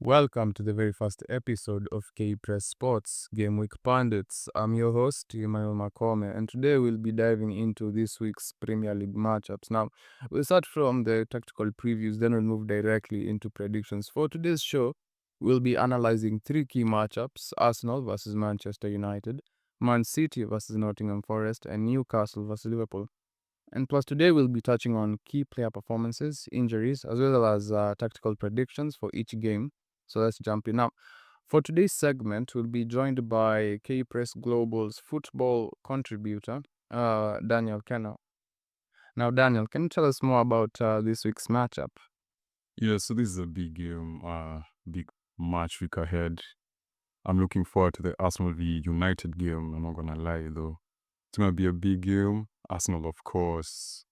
Welcome to the very first episode of K Press Sports Gameweek Pundits. I'm your host, Emmanuel Makome, and today we'll be diving into this week's Premier League matchups. Now, we'll start from the tactical previews, then we'll move directly into predictions. For today's show, we'll be analyzing three key matchups: Arsenal versus Manchester United, Man City versus Nottingham Forest, and Newcastle versus Liverpool. And plus, today we'll be touching on key player performances, injuries, as well as tactical predictions for each game. So let's jump in now. For today's segment, we'll be joined by K Press Global's football contributor, Daniel Kenner. Now, Daniel, can you tell us more about this week's matchup? Yeah, so this is a big game, big match week ahead. I'm looking forward to the Arsenal v United game. I'm not gonna lie though. It's gonna be a big game. Arsenal, of course,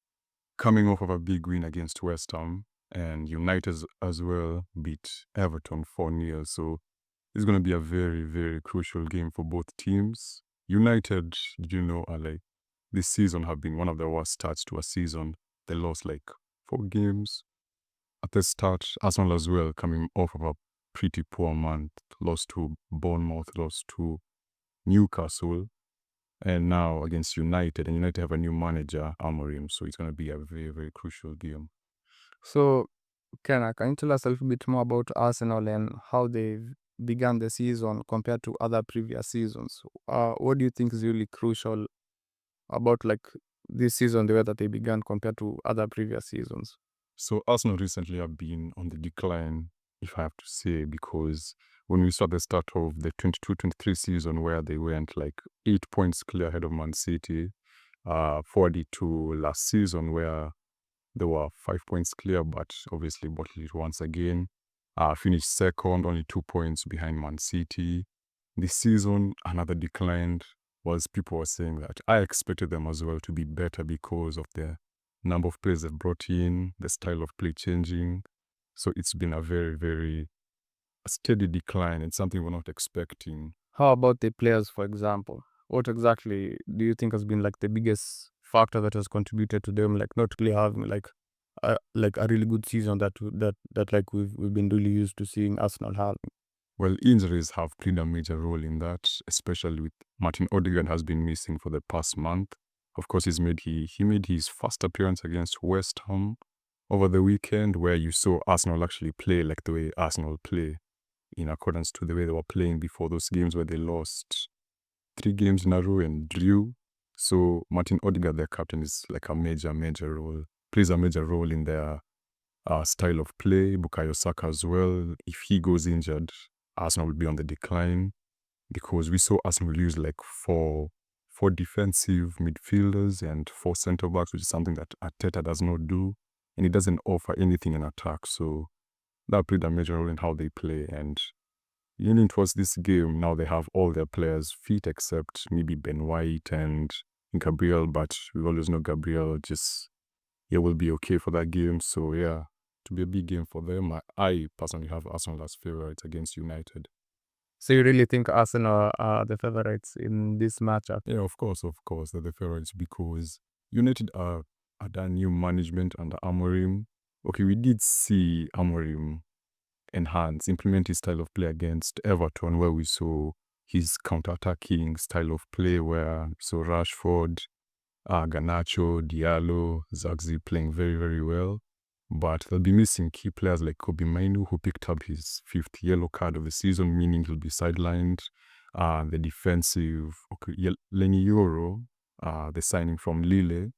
coming off of a big win against West Ham, and United as well beat Everton 4-0. So it's gonna be a very, very crucial game for both teams. United, this season have been one of the worst starts to a season. They lost like 4 games at the start. Arsenal as well, coming off of a pretty poor month, lost to Bournemouth, lost to Newcastle, and now against United. And United have a new manager, Amorim, so it's going to be a very, very crucial game. So, Kenner, can you tell us a little bit more about Arsenal and how they've begun the season compared to other previous seasons? What do you think is really crucial about this season, the way that they began compared to other previous seasons? So Arsenal recently have been on the decline, if I have to say, because when we saw the start of the 22-23 season where they went like 8 points clear ahead of Man City, forward it to last season where they were 5 points clear, but obviously bottled it once again. Finished second, only 2 points behind Man City. This season, another decline. Was people were saying that I expected them as well to be better because of the number of players they've brought in, the style of play changing. So it's been a very, very steady decline and something we're not expecting. How about the players, for example? What exactly do you think has been like the biggest factor that has contributed to them not really having a really good season that we've been really used to seeing Arsenal having? Well, injuries have played a major role in that, especially with Martin Odegaard has been missing for the past month. Of course, he made his first appearance against West Ham over the weekend, where you saw Arsenal actually play like the way Arsenal play, in accordance to the way they were playing before those games where they lost 3 games in a row and drew. So Martin Odegaard, their captain, is like plays a major role in their style of play. Bukayo Saka as well. If he goes injured, Arsenal will be on the decline, because we saw Arsenal use like four defensive midfielders and 4 centre-backs, which is something that Arteta does not do, and he doesn't offer anything in attack. So that played a major role in how they play. And leaning towards this game, now they have all their players fit except maybe Ben White and Gabriel, but we always know Gabriel will be okay for that game. So yeah, to be a big game for them. I personally have Arsenal as favourites against United. So you really think Arsenal are the favorites in this matchup? Yeah, of course, they're the favourites because United are under new management under Amorim. Okay, we did see Amorim implement his style of play against Everton, where we saw his counter-attacking style of play, where we saw Rashford, Garnacho, Diallo, Zagzi playing very, very well. But they'll be missing key players like Kobe Mainu, who picked up his 5th yellow card of the season, meaning he'll be sidelined. The defensive, Lenny Yoro, the signing from Lille,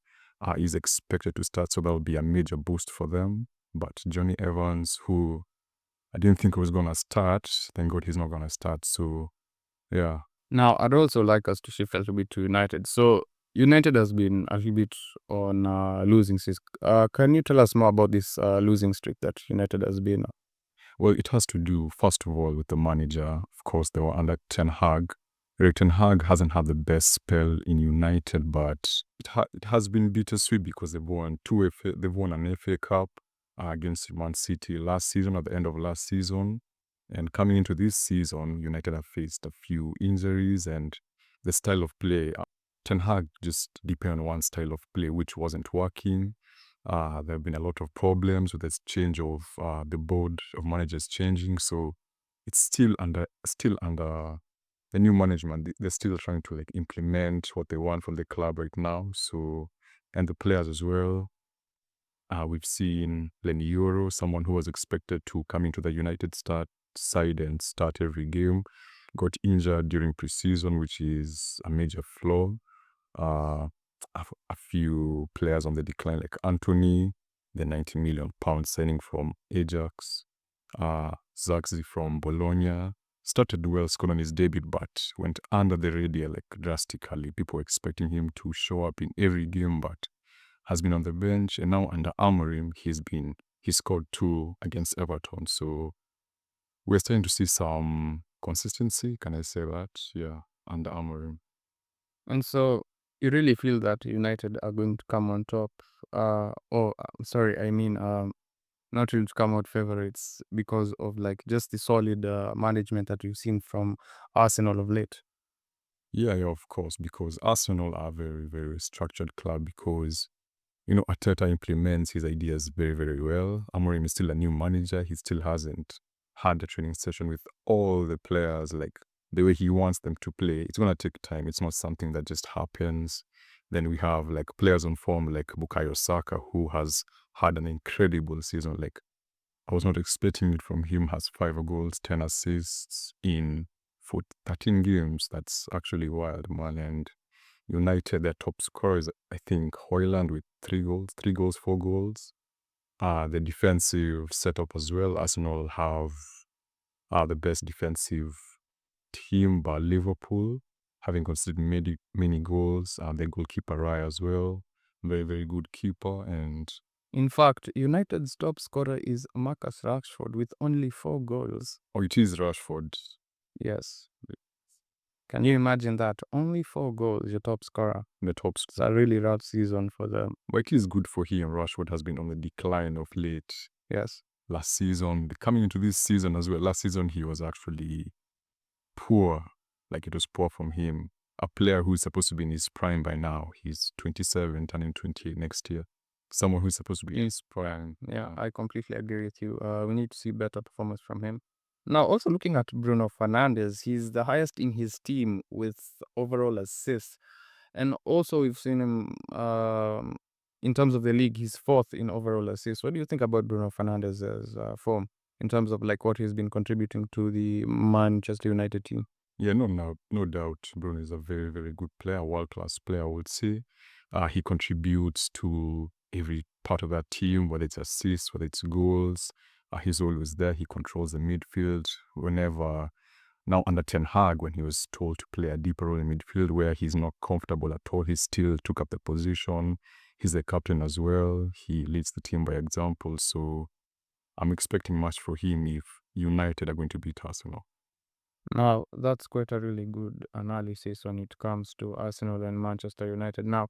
is expected to start, so that'll be a major boost for them. But Johnny Evans, who I didn't think was going to start, thank God he's not going to start. So, yeah. Now, I'd also like us to shift a little bit to United. So, United has been a little bit on losing streak. Can you tell us more about this losing streak that United has been on? Well, it has to do, first of all, with the manager. Of course, they were under Ten Hag. Erik Ten Hag hasn't had the best spell in United, but it has been bittersweet because they've won an FA Cup against Man City last season, at the end of last season. And coming into this season, United have faced a few injuries, and the style of play, Ten Hag just depended on one style of play which wasn't working. There have been a lot of problems with this change of the board of managers changing. So it's still under the new management. They're still trying to like implement what they want from the club right now. So, and the players as well. We've seen Lenny Euro, someone who was expected to come into the United side and start every game, got injured during preseason, which is a major flaw. A few players on the decline, like Anthony, the £90 million signing from Ajax, Zagzi from Bologna, started well, scored on his debut, but went under the radar like drastically. People were expecting him to show up in every game, but has been on the bench. And now under Amorim, he scored 2 against Everton. So we're starting to see some consistency. Can I say that? Yeah, under Amorim. And so you really feel that United are going to come on top, not really to come out favorites because of like just the solid management that we've seen from Arsenal of late. Yeah, of course, because Arsenal are a very, very structured club because, Arteta implements his ideas very, very well. Amorim is still a new manager. He still hasn't had a training session with all the players, like the way he wants them to play. It's going to take time. It's not something that just happens. Then we have like players on form like Bukayo Saka, who has had an incredible season. Like, I was not expecting it from him. Has 5 goals, 10 assists in 13 games. That's actually wild, man. And United, their top scorer is, I think, Haaland with 3 goals, 4 goals. The defensive setup as well. Arsenal have the best defensive team by Liverpool, having conceded many goals. The goalkeeper Raya as well. Very, very good keeper. And In fact, United's top scorer is Marcus Rashford with only 4 goals. it is Rashford. Yes. Can you imagine that? Only 4 goals, your top scorer. The top It's a really rough season for them. But it is good for him. Rashford has been on the decline of late. Yes. Last season, coming into this season as well, last season he was actually poor. Like, it was poor from him. A player who's supposed to be in his prime by now. He's 27, turning 28 next year. Someone who's supposed to be in his prime. Yeah, I completely agree with you. We need to see better performance from him. Now, also looking at Bruno Fernandes, he's the highest in his team with overall assists. And also we've seen him, in terms of the league, he's 4th in overall assists. What do you think about Bruno Fernandes's form in terms of like what he's been contributing to the Manchester United team? Yeah, no doubt. Bruno is a very, very good player, world-class player, I would say. He contributes to every part of that team, whether it's assists, whether it's goals. He's always there. He controls the midfield whenever. Now under Ten Hag, when he was told to play a deeper role in midfield where he's not comfortable at all, he still took up the position. He's the captain as well. He leads the team by example. So I'm expecting much for him if United are going to beat Arsenal. Now, that's quite a really good analysis when it comes to Arsenal and Manchester United. Now,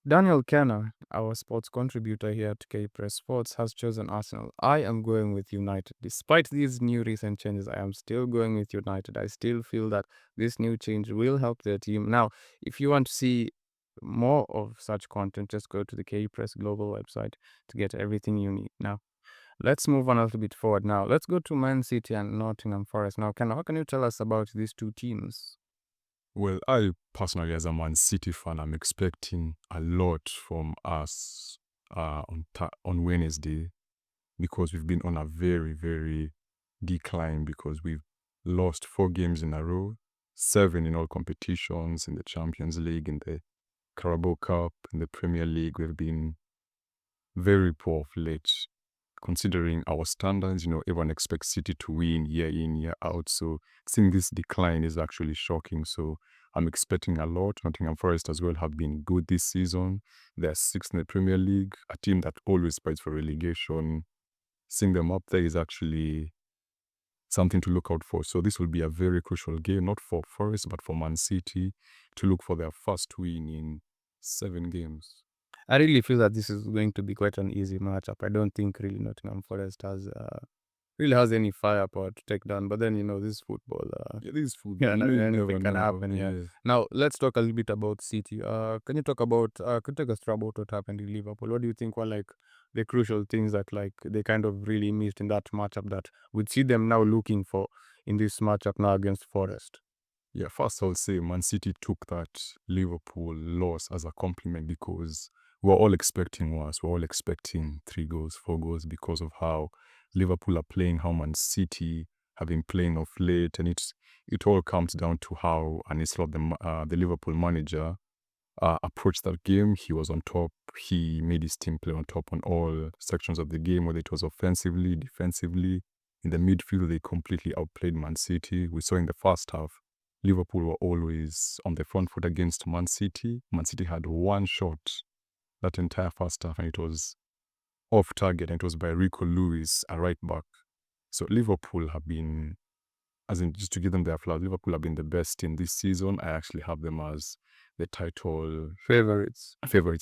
Daniel Kenner, our sports contributor here at K-Press Sports, has chosen Arsenal. I am going with United. Despite these new recent changes, I am still going with United. I still feel that this new change will help their team. Now, if you want to see more of such content, just go to the K-Press Global website to get everything you need. Now, let's move on a little bit forward now. Let's go to Man City and Nottingham Forest. Now, Kenner, what can you tell us about these two teams? Well, I personally, as a Man City fan, I'm expecting a lot from us on Wednesday because we've been on a very, very decline because we've lost 4 games in a row, 7 in all competitions, in the Champions League, in the Carabao Cup, in the Premier League. We've been very poor of late. Considering our standards, everyone expects City to win year in, year out. So seeing this decline is actually shocking. So I'm expecting a lot. Nottingham Forest as well have been good this season. They're 6th in the Premier League, a team that always fights for relegation. Seeing them up there is actually something to look out for. So this will be a very crucial game, not for Forest, but for Man City to look for their first win in 7 games. I really feel that this is going to be quite an easy matchup. I don't think really Nottingham Forest has any firepower to take down. But then, this is football. This is football. Anything can happen. Yeah. Now, let's talk a little bit about City. Can you take us through about what happened in Liverpool? What do you think were like the crucial things that like they kind of really missed in that matchup that would see them now looking for in this matchup now against Forest? Yeah, first I'll say Man City took that Liverpool loss as a compliment because we're all expecting worse. We're all expecting 3 goals, 4 goals because of how Liverpool are playing, how Man City have been playing of late, and it all comes down to how Arne Slot, the Liverpool manager, approached that game. He was on top. He made his team play on top on all sections of the game, whether it was offensively, defensively. In the midfield, they completely outplayed Man City. We saw in the first half, Liverpool were always on the front foot against Man City. Man City had one shot that entire first half, and it was off target, and it was by Rico Lewis, a right back. So Liverpool have been, as in just to give them their flowers, Liverpool have been the best team this season. I actually have them as the title Favorites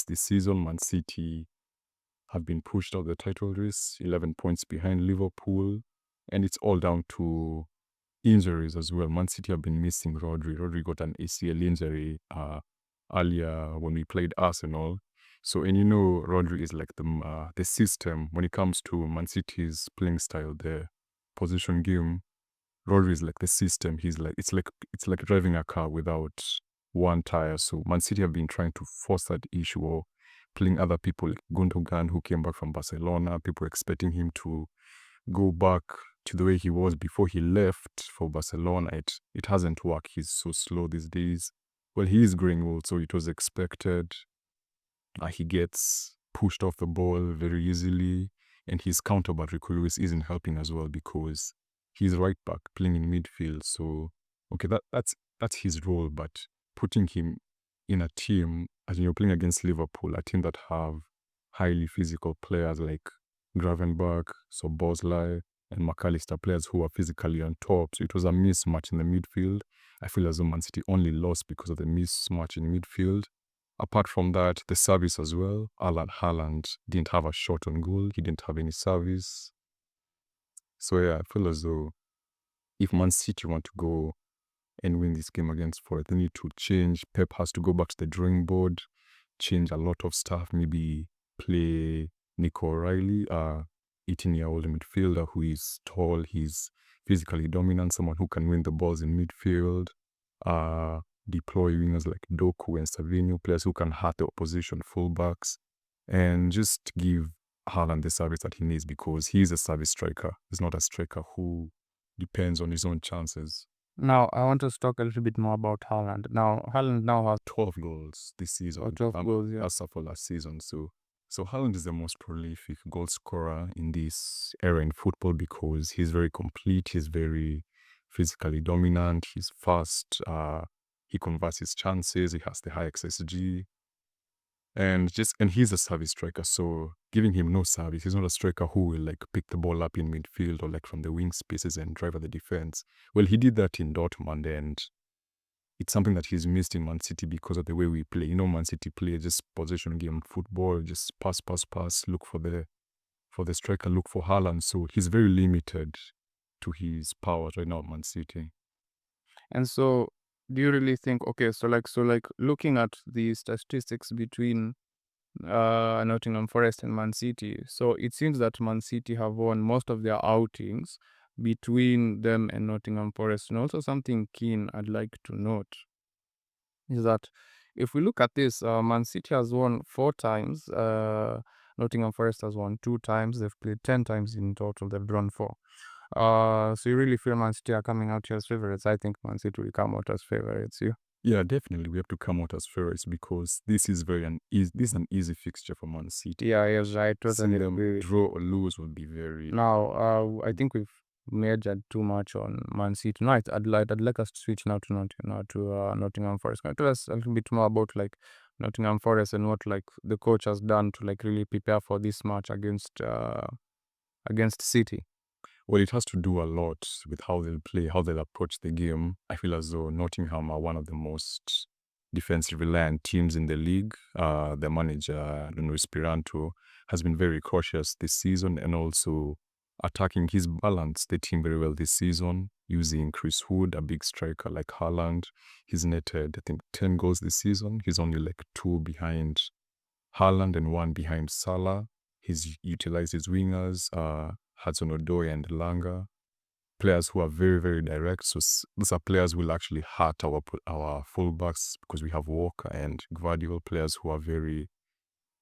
this season. Man City have been pushed out the title race, 11 points behind Liverpool, and it's all down to injuries as well. Man City have been missing Rodri. Rodri got an ACL injury earlier when we played Arsenal. So, and Rodri is like the system when it comes to Man City's playing style, the possession game. Rodri is like the system. He's like it's like driving a car without one tire. So Man City have been trying to force that issue or playing other people like Gundogan, who came back from Barcelona. People expecting him to go back to the way he was before he left for Barcelona. It hasn't worked. He's so slow these days. Well, he is growing old, so it was expected. He gets pushed off the ball very easily, and his counterpart, Rico Lewis, isn't helping as well because he's right back playing in midfield. So, okay, that's his role, but putting him in a team, as you're playing against Liverpool, a team that have highly physical players like Gravenberch, Szoboszlai, and McAllister, players who are physically on top. So it was a mismatch in the midfield. I feel as though Man City only lost because of the mismatch in midfield. Apart from that, the service as well. Haaland didn't have a shot on goal. He didn't have any service. So yeah, I feel as though if Man City want to go and win this game against Forest, they need to change. Pep has to go back to the drawing board, change a lot of stuff, maybe play Nico O'Reilly, 18-year-old midfielder who is tall, he's physically dominant, someone who can win the balls in midfield, deploy wingers like Doku and Savinho, players who can hurt the opposition fullbacks, and just give Haaland the service that he needs because he's a service striker. He's not a striker who depends on his own chances. Now, I want us to talk a little bit more about Haaland. Now, Haaland now has 12 goals this season. 12 goals, yeah. As for last season. So Haaland is the most prolific goal scorer in this era in football because he's very complete, he's very physically dominant, he's fast, he converts his chances, he has the high XSG, and he's a service striker. So giving him no service, he's not a striker who will like pick the ball up in midfield or like from the wing spaces and drive at the defense. Well, he did that in Dortmund, and it's something that he's missed in Man City because of the way we play. Man City play just possession game football, just pass, look for the striker, look for Haaland. So he's very limited to his powers right now at Man City. And so, do you really think, okay, so looking at the statistics between Nottingham Forest and Man City, so it seems that Man City have won most of their outings between them and Nottingham Forest. And also something keen I'd like to note is that if we look at this, Man City has won 4 times, Nottingham Forest has won 2 times, they've played 10 times in total, they've drawn 4. So you really feel Man City are coming out here as favorites? I think Man City will come out as favorites. You? Yeah, definitely. We have to come out as favorites because this is an easy fixture for Man City. Yeah, yes, I totally Seeing them agree. draw or lose would be very. Now, I think we've majored too much on Man City. No, I'd like us to switch now to Nottingham Forest. Can you tell us a little bit more about like Nottingham Forest and what like the coach has done to like really prepare for this match against City? Well, it has to do a lot with how they'll play, how they'll approach the game. I feel as though Nottingham are one of the most defensive reliant teams in the league. The manager, Nuno Espirito, has been very cautious this season and also attacking. He's balanced the team very well this season using Chris Wood, a big striker like Haaland. He's netted, I think, 10 goals this season. He's only like 2 behind Haaland and 1 behind Salah. He's utilized his wingers, Hudson-Odoi and Langa. players who are very, very direct. So these are players who will actually hurt our fullbacks because we have Walker and Gvardiol, players who are very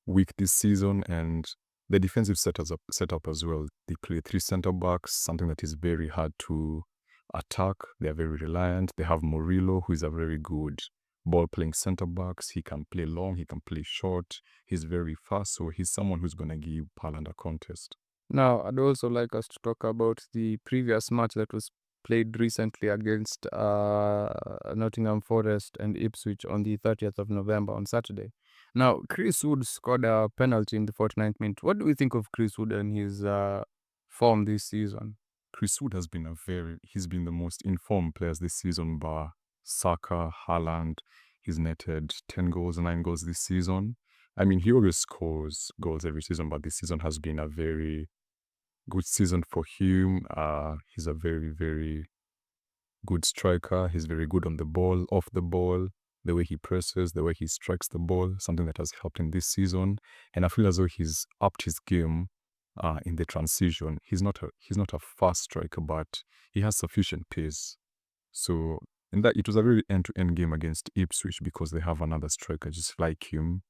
weak this season, and the defensive setup as well. They play 3 center backs, something that is very hard to attack. They are very reliant. They have Murillo, who is a very good ball-playing center backs. He can play long, he can play short. He's very fast, so he's someone who's going to give Haaland a contest. Now, I'd also like us to talk about the previous match that was played recently against Nottingham Forest and Ipswich on the 30th of November on Saturday. Now, Chris Wood scored a penalty in the 49th minute. What do we think of Chris Wood and his form this season? Chris Wood has been he's been the most informed players this season, bar Saka, Haaland. He's netted 10 goals, 9 goals this season. I mean, he always scores goals every season, but this season has been a very good season for him. He's a very, very good striker. He's very good on the ball, off the ball, the way he presses, the way he strikes the ball, something that has helped him this season. And I feel as though he's upped his game in the transition. He's not a fast striker, but he has sufficient pace. So in that, it was a very end-to-end game against Ipswich because they have another striker just like him,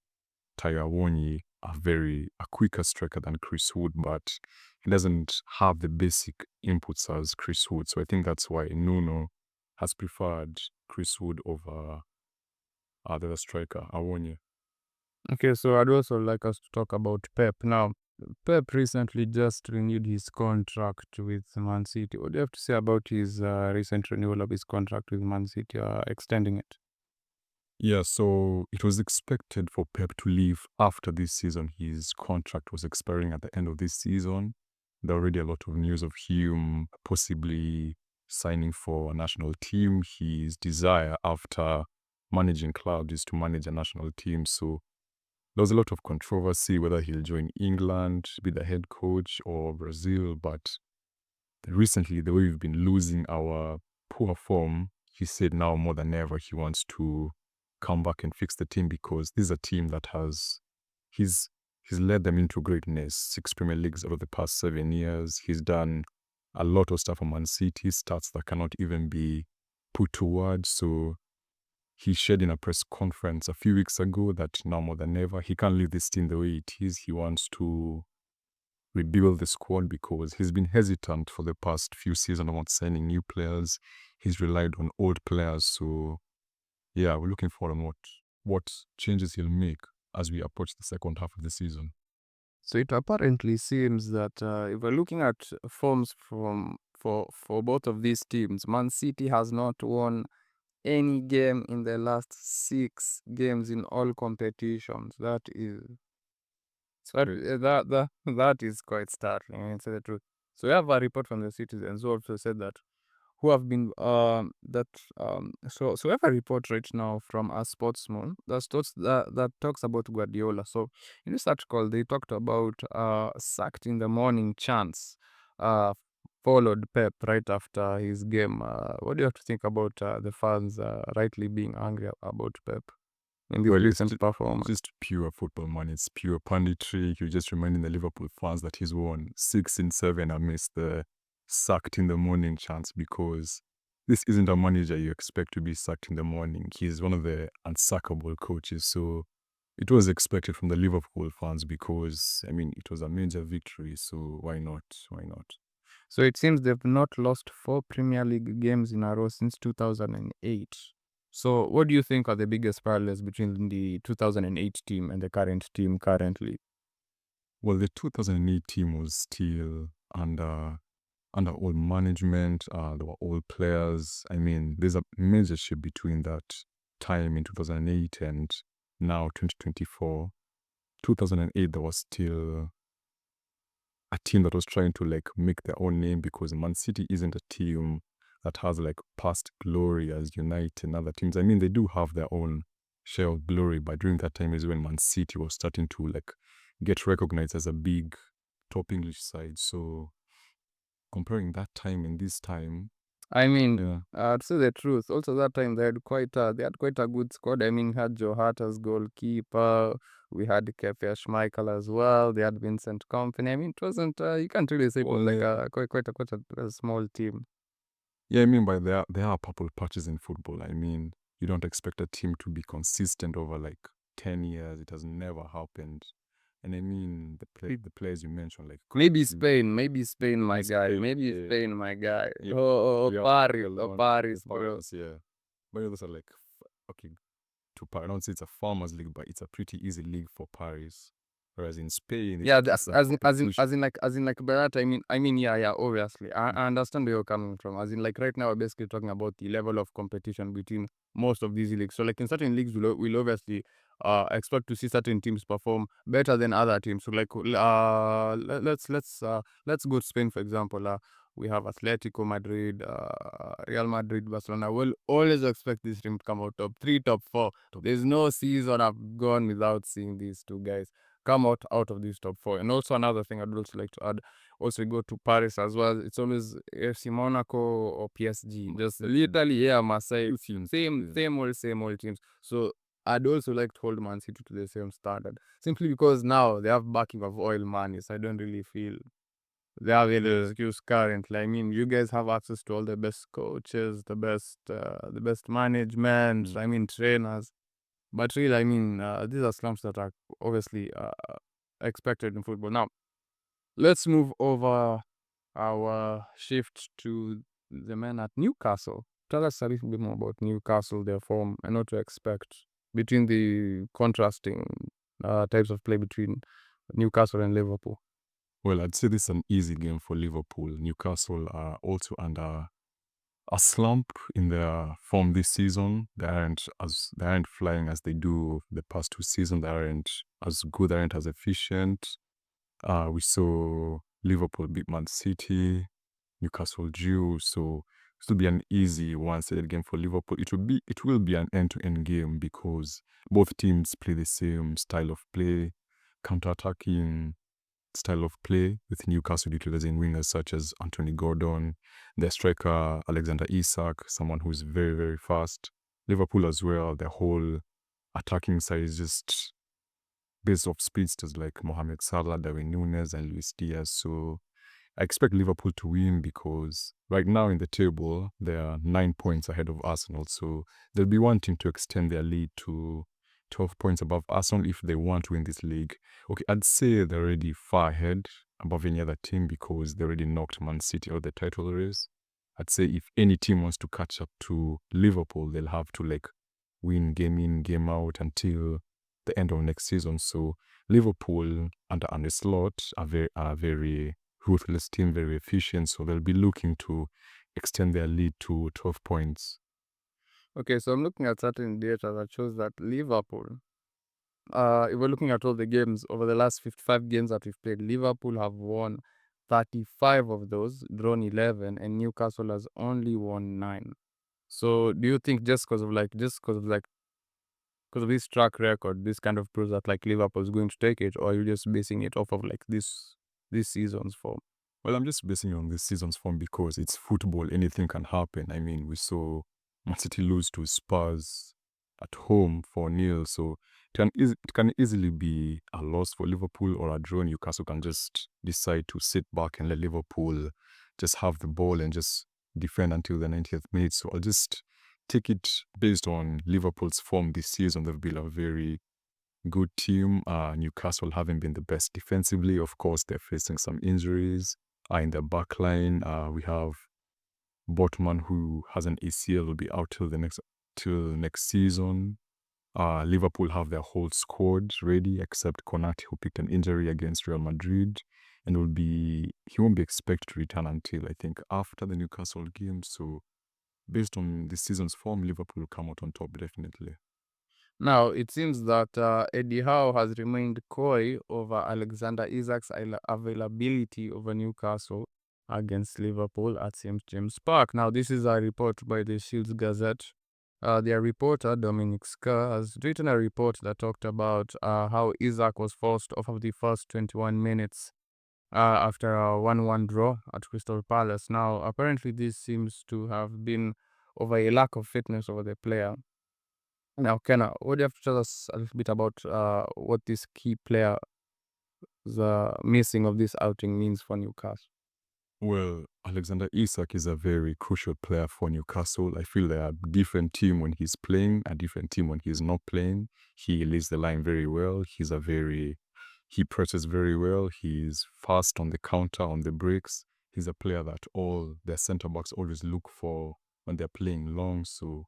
Taiwo, a quicker striker than Chris Wood, but he doesn't have the basic inputs as Chris Wood. So I think that's why Nuno has preferred Chris Wood over the other striker, Awonye. Okay, so I'd also like us to talk about Pep. Now, Pep recently just renewed his contract with Man City. What do you have to say about his recent renewal of his contract with Man City, extending it? Yeah, so it was expected for Pep to leave after this season. His contract was expiring at the end of this season. There are already a lot of news of him possibly signing for a national team. His desire after managing clubs is to manage a national team. So there was a lot of controversy whether he'll join England, be the head coach, or Brazil. But recently, the way we've been losing our poor form, he said now more than ever he wants to come back and fix the team because this is a team that he's led them into greatness. 6 Premier Leagues over the past 7 years. He's done a lot of stuff for Man City, stats that cannot even be put to words. So he shared in a press conference a few weeks ago that now more than ever, he can't leave this team the way it is. He wants to rebuild the squad because he's been hesitant for the past few seasons about signing new players. He's relied on old players. So yeah, we're looking forward on what changes he'll make as we approach the second half of the season. So it apparently seems that if we're looking at forms for both of these teams, Man City has not won any game in the last 6 games in all competitions. That is quite startling, I mean, to say the truth. So we have a report from the Citizens who also said that who have been so we have a report right now from a sportsman that talks about Guardiola. So in this article they talked about sacked in the morning chance followed Pep right after his game. What do you have to think about the fans rightly being angry about Pep in this recent performance? It's just pure football, man. It's pure punditry. You're just reminding the Liverpool fans that he's won 6 in 7 amidst the sacked in the morning chance because this isn't a manager you expect to be sacked in the morning. He's one of the unsackable coaches. So it was expected from the Liverpool fans because, I mean, it was a major victory. So why not? Why not? So it seems they've not lost 4 Premier League games in a row since 2008. So what do you think are the biggest parallels between the 2008 team and the current team currently? Well, the 2008 team was still under old management. There were old players. I mean, there's a major shift between that time in 2008 and now 2024. 2008, there was still a team that was trying to like make their own name because Man City isn't a team that has like past glory as United and other teams. I mean, they do have their own share of glory, but during that time is when Man City was starting to like get recognized as a big top English side. So comparing that time and this time, I mean, yeah. to say the truth, also that time they had quite a good squad. I mean, had Joe Hart as goalkeeper. We had Kepa Schmeichel as well. They had Vincent Kompany. I mean, it wasn't. You can't really say it was like quite a small team. Yeah, I mean, by there are purple patches in football. I mean, you don't expect a team to be consistent over like 10 years. It has never happened. And I mean, the players you mentioned, like Maybe Spain, my guy. Spain, Maybe yeah. Spain, my guy. Yeah, Real Paris, bro. Barcelona, yeah. But those are like, okay, I don't say it's a farmers league, but it's a pretty easy league for Paris. Whereas in Spain, Yeah, it's that's a as in competition. Berat. I mean, yeah, obviously. I understand where you're coming from. As in, like right now, we're basically talking about the level of competition between most of these leagues. So, like in certain leagues, we'll obviously expect to see certain teams perform better than other teams. So, like let's go to Spain, for example. We have Atletico Madrid, Real Madrid, Barcelona. We'll always expect this team to come out top 3, top 4. There's no season I've gone without seeing these two guys come out of these top 4. And also another thing I'd also like to add, also go to Paris as well. It's always FC Monaco or PSG. Just literally, yeah, Marseille. Same old teams. So I'd also like to hold Man City to the same standard. Simply because now they have backing of oil money. So I don't really feel they have any excuse currently. I mean, you guys have access to all the best coaches, the best management, I mean, trainers. But really, I mean, these are slumps that are obviously expected in football. Now, let's move over our shift to the men at Newcastle. Tell us a little bit more about Newcastle, their form, and what to expect between the contrasting types of play between Newcastle and Liverpool. Well, I'd say this is an easy game for Liverpool. Newcastle are also under a slump in their form this season. They aren't flying as they do the past 2 seasons. They aren't as good. They aren't as efficient. We saw Liverpool beat Man City, Newcastle drew. So it will be an easy one-sided game for Liverpool. It will be an end-to-end game because both teams play the same style of play, counter-attacking style of play, with Newcastle utilizing wingers such as Anthony Gordon, their striker Alexander Isak, someone who's very, very fast. Liverpool as well, their whole attacking side is just based off speedsters like Mohamed Salah, Darwin Núñez, and Luis Diaz. So I expect Liverpool to win because right now in the table, they are 9 points ahead of Arsenal. So they'll be wanting to extend their lead to 12 points above Arsenal if they want to win this league. Okay, I'd say they're already far ahead above any other team because they already knocked Man City out of the title race. I'd say if any team wants to catch up to Liverpool, they'll have to like win game in, game out until the end of next season. So Liverpool under Arne Slot are very ruthless team, very efficient. So they'll be looking to extend their lead to 12 points. Okay, so I'm looking at certain data that shows that Liverpool, if we're looking at all the games over the last 55 games that we've played, Liverpool have won 35 of those, drawn 11, and Newcastle has only won 9. So do you think just because of this track record, this kind of proves that like Liverpool is going to take it, or are you just basing it off of like this season's form? Well, I'm just basing it on this season's form because it's football. Anything can happen. I mean, we saw Man City lose to Spurs at home 4-0. So it can easily be a loss for Liverpool or a draw. Newcastle can just decide to sit back and let Liverpool just have the ball and just defend until the 90th minute. So I'll just take it based on Liverpool's form this season. They've been a very good team. Newcastle haven't been the best defensively. Of course, they're facing some injuries. In the back line, we have Botman, who has an ACL, will be out till next season. Liverpool have their whole squad ready, except Konate, who picked an injury against Real Madrid, and he won't be expected to return until I think after the Newcastle game. So, based on this season's form, Liverpool will come out on top definitely. Now, it seems that Eddie Howe has remained coy over Alexander Isak's availability over Newcastle against Liverpool at St. James Park. Now, this is a report by the Shields Gazette. Their reporter, Dominic Skir, has written a report that talked about how Isak was forced off of the first 21 minutes after a 1-1 draw at Crystal Palace. Now, apparently this seems to have been over a lack of fitness over the player. Now, Kenna, what do you have to tell us a little bit about what this key player, the missing of this outing means for Newcastle? Well, Alexander Isak is a very crucial player for Newcastle. I feel they're a different team when he's playing, a different team when he's not playing. He leads the line very well. He presses very well. He's fast on the counter, on the breaks. He's a player that all their centre backs always look for when they're playing long. So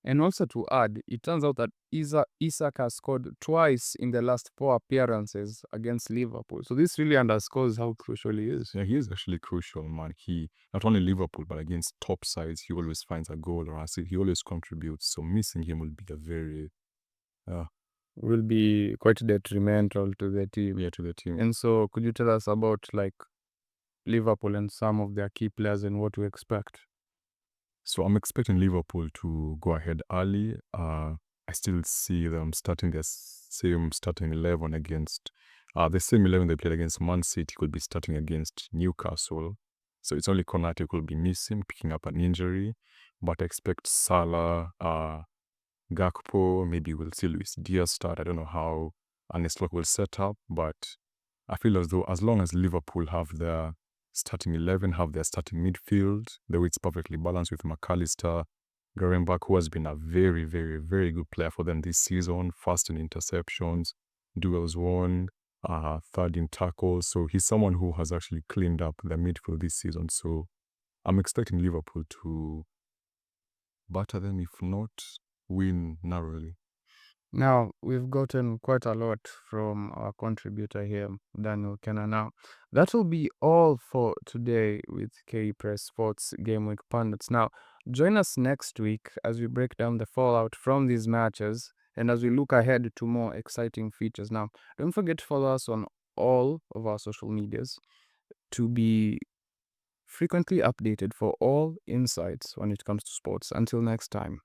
And also to add, it turns out that Isak has scored twice in the last 4 appearances against Liverpool. So this really underscores how crucial he is. yeah, he is actually crucial, man. He not only Liverpool, but against top sides, he always finds a goal or assist. He always contributes. So missing him will be a very Will be quite detrimental to the team. to the team. And so could you tell us about like Liverpool and some of their key players and what to expect? So I'm expecting Liverpool to go ahead early. I still see them starting their same starting 11 against the same 11 they played against Man City could be starting against Newcastle. So it's only Konate could be missing, picking up an injury. But I expect Salah, Gakpo, maybe we'll see Luis Diaz start. I don't know how Ernest Locke will set up, but I feel as though as long as Liverpool have their starting 11, have their starting midfield, the way it's perfectly balanced with McAllister, Garenbach, who has been a very, very, very good player for them this season, fast in interceptions, duels won, third in tackles. So he's someone who has actually cleaned up their midfield this season. So I'm expecting Liverpool to batter them, if not win narrowly. Now, we've gotten quite a lot from our contributor here, Daniel Kenna. Now, that will be all for today with K Press Sports Game Week Pundits. Now, join us next week as we break down the fallout from these matches and as we look ahead to more exciting features. Now, don't forget to follow us on all of our social medias to be frequently updated for all insights when it comes to sports. Until next time.